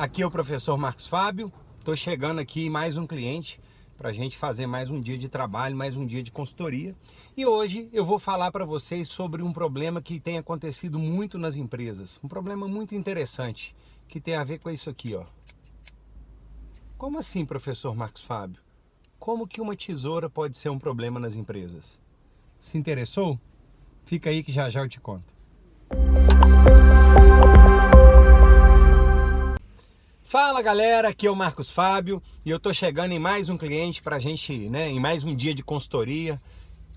Aqui é o professor Marcos Fábio. Estou chegando aqui em mais um cliente para a gente fazer mais um dia de trabalho, mais um dia de consultoria. E hoje eu vou falar para vocês sobre um problema que tem acontecido muito nas empresas. Um problema muito interessante que tem a ver com isso aqui, ó. Como assim, professor Marcos Fábio? Como que uma tesoura pode ser um problema nas empresas? Se interessou? Fica aí que já já eu te conto. Fala galera, aqui é o Marcos Fábio e eu tô chegando em mais um cliente pra gente, em mais um dia de consultoria,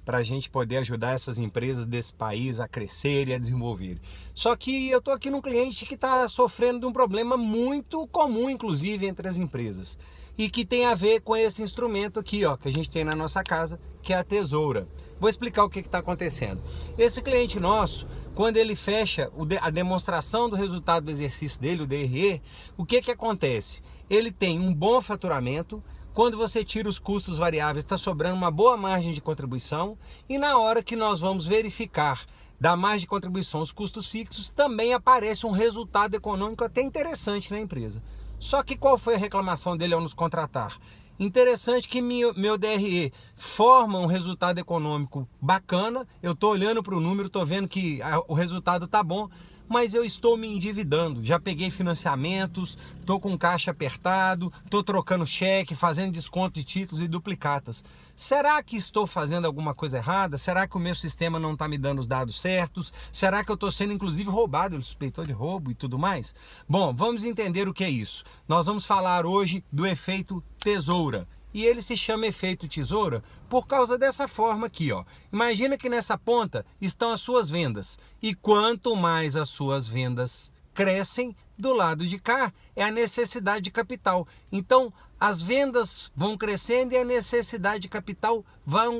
pra gente poder ajudar essas empresas desse país a crescer e a desenvolver. Só que eu tô aqui num cliente que tá sofrendo de um problema muito comum, inclusive, entre as empresas. E que tem a ver com esse instrumento aqui, ó, que a gente tem na nossa casa, que é a tesoura. Vou explicar o que está acontecendo. Esse cliente nosso, quando ele fecha a demonstração do resultado do exercício dele, o DRE, o que acontece? Ele tem um bom faturamento, quando você tira os custos variáveis, está sobrando uma boa margem de contribuição, e na hora que nós vamos verificar da margem de contribuição os custos fixos, também aparece um resultado econômico até interessante na empresa. Só que qual foi a reclamação dele ao nos contratar? Interessante que meu DRE forma um resultado econômico bacana, eu estou olhando para o número, estou vendo que o resultado está bom, mas eu estou me endividando, já peguei financiamentos, estou com caixa apertado, estou trocando cheque, fazendo desconto de títulos e duplicatas. Será que estou fazendo alguma coisa errada? Será que o meu sistema não está me dando os dados certos? Será que eu estou sendo inclusive roubado? Ele suspeitou de roubo e tudo mais? Bom, vamos entender o que é isso. Nós vamos falar hoje do efeito tesoura. E ele se chama efeito tesoura por causa dessa forma aqui, ó. Imagina que nessa ponta estão as suas vendas. E quanto mais as suas vendas crescem, do lado de cá é a necessidade de capital. Então, as vendas vão crescendo e a necessidade de capital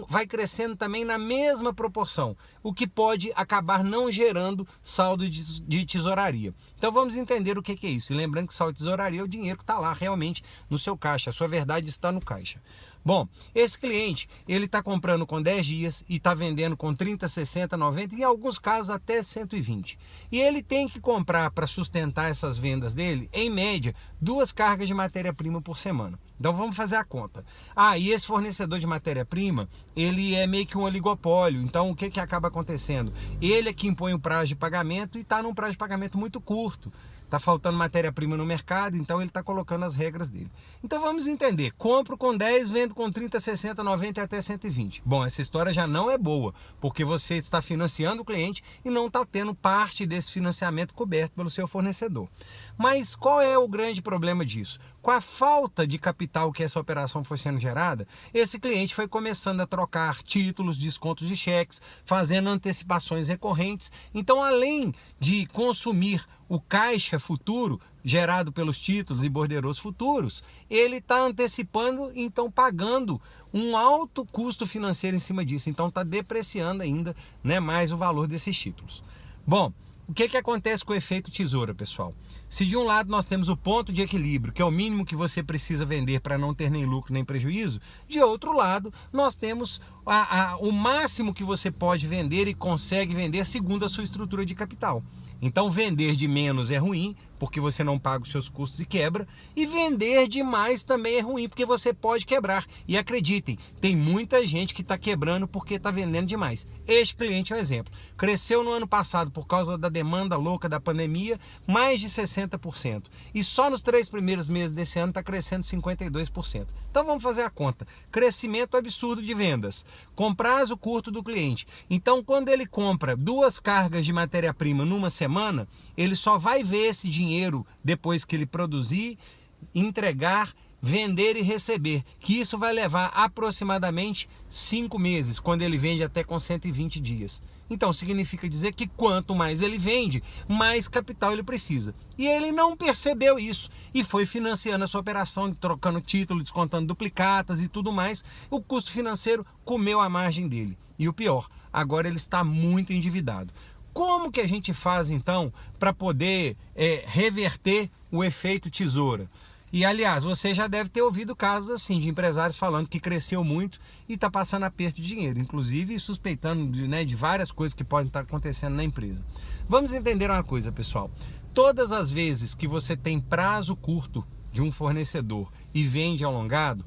vai crescendo também na mesma proporção, o que pode acabar não gerando saldo de tesouraria. Então vamos entender o que é isso. E lembrando que saldo de tesouraria é o dinheiro que está lá realmente no seu caixa, a sua verdade está no caixa. Bom, esse cliente, ele está comprando com 10 dias e está vendendo com 30, 60, 90, em alguns casos até 120. E ele tem que comprar para sustentar essas vendas dele, em média, 2 cargas de matéria-prima por semana. Então vamos fazer a conta. E esse fornecedor de matéria-prima, ele é meio que um oligopólio. Então o que acaba acontecendo? Ele é que impõe o prazo de pagamento e está num prazo de pagamento muito curto. Está faltando matéria-prima no mercado, então ele está colocando as regras dele. Então vamos entender, compro com 10, vendo com 30, 60, 90 e até 120. Bom, essa história já não é boa, porque você está financiando o cliente e não está tendo parte desse financiamento coberto pelo seu fornecedor. Mas qual é o grande problema disso? Com a falta de capital que essa operação foi sendo gerada, esse cliente foi começando a trocar títulos, descontos de cheques, fazendo antecipações recorrentes. Então, além de consumir o caixa futuro gerado pelos títulos e borderos futuros, ele está antecipando, então pagando um alto custo financeiro em cima disso. Então está depreciando ainda, mais o valor desses títulos. Bom, o que acontece com o efeito tesoura, pessoal? Se de um lado nós temos o ponto de equilíbrio, que é o mínimo que você precisa vender para não ter nem lucro nem prejuízo, de outro lado nós temos o máximo que você pode vender e consegue vender segundo a sua estrutura de capital. Então vender de menos é ruim, porque você não paga os seus custos e quebra, e vender demais também é ruim, porque você pode quebrar. E acreditem, tem muita gente que está quebrando porque está vendendo demais. Este cliente é um exemplo. Cresceu no ano passado por causa da demanda louca da pandemia, mais de 60%. E só nos 3 primeiros meses desse ano está crescendo 52%. Então vamos fazer a conta. Crescimento absurdo de vendas, com prazo curto do cliente. Então quando ele compra 2 cargas de matéria-prima numa semana, ele só vai ver esse dinheiro depois que ele produzir, entregar, vender e receber, que isso vai levar aproximadamente 5 meses, quando ele vende até com 120 dias. Então significa dizer que quanto mais ele vende, mais capital ele precisa. E ele não percebeu isso e foi financiando a sua operação, trocando título, descontando duplicatas e tudo mais. O custo financeiro comeu a margem dele. E o pior, agora ele está muito endividado. Como que a gente faz então para poder reverter o efeito tesoura? E aliás, você já deve ter ouvido casos assim de empresários falando que cresceu muito e está passando aperto de dinheiro, inclusive suspeitando de várias coisas que podem estar acontecendo na empresa. Vamos entender uma coisa, pessoal. todas as vezes que você tem prazo curto de um fornecedor e vende alongado,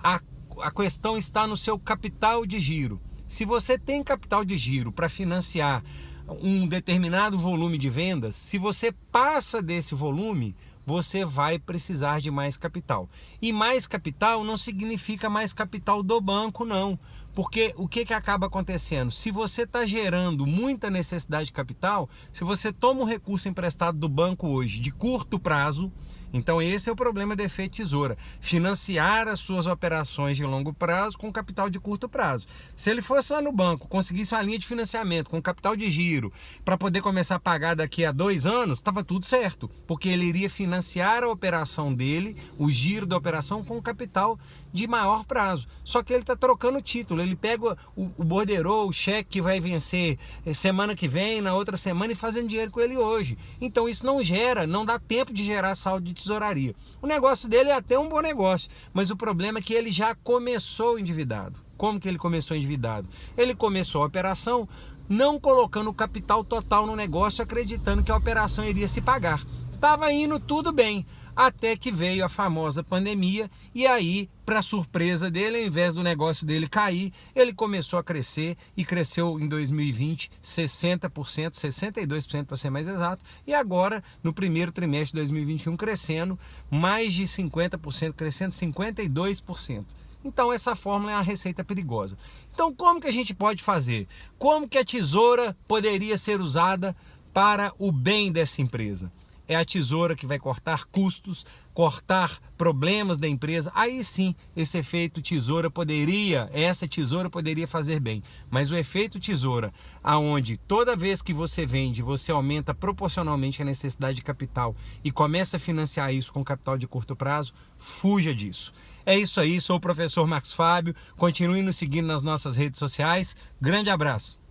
a questão está no seu capital de giro. Se você tem capital de giro para financiar um determinado volume de vendas, se você passa desse volume, você vai precisar de mais capital. E mais capital não significa mais capital do banco, não. Porque o que acaba acontecendo? Se você está gerando muita necessidade de capital, se você toma um recurso emprestado do banco hoje de curto prazo, então esse é o problema do efeito tesoura. Financiar as suas operações de longo prazo com capital de curto prazo. Se ele fosse lá no banco, conseguisse uma linha de financiamento com capital de giro para poder começar a pagar daqui a 2 anos, estava tudo certo. Porque ele iria financiar a operação dele, o giro da operação com capital de maior prazo. Só que ele está trocando o título. Ele pega o borderô, o cheque que vai vencer semana que vem, na outra semana, e fazendo dinheiro com ele hoje. Então isso não dá tempo de gerar saldo de tesouraria. O negócio dele é até um bom negócio, mas o problema é que ele já começou endividado. Como que ele começou endividado? Ele começou a operação não colocando o capital total no negócio, acreditando que a operação iria se pagar. Estava indo tudo bem, até que veio a famosa pandemia e aí, para surpresa dele, ao invés do negócio dele cair, ele começou a crescer e cresceu em 2020 60%, 62% para ser mais exato, e agora no primeiro trimestre de 2021 crescendo mais de 50%, crescendo 52%. Então essa fórmula é uma receita perigosa. Então como que a gente pode fazer? Como que a tesoura poderia ser usada para o bem dessa empresa? É a tesoura que vai cortar custos, cortar problemas da empresa. Aí sim, essa tesoura poderia fazer bem. Mas o efeito tesoura, aonde toda vez que você vende, você aumenta proporcionalmente a necessidade de capital e começa a financiar isso com capital de curto prazo, fuja disso. É isso aí, sou o professor Marcos Fábio. Continue nos seguindo nas nossas redes sociais. Grande abraço.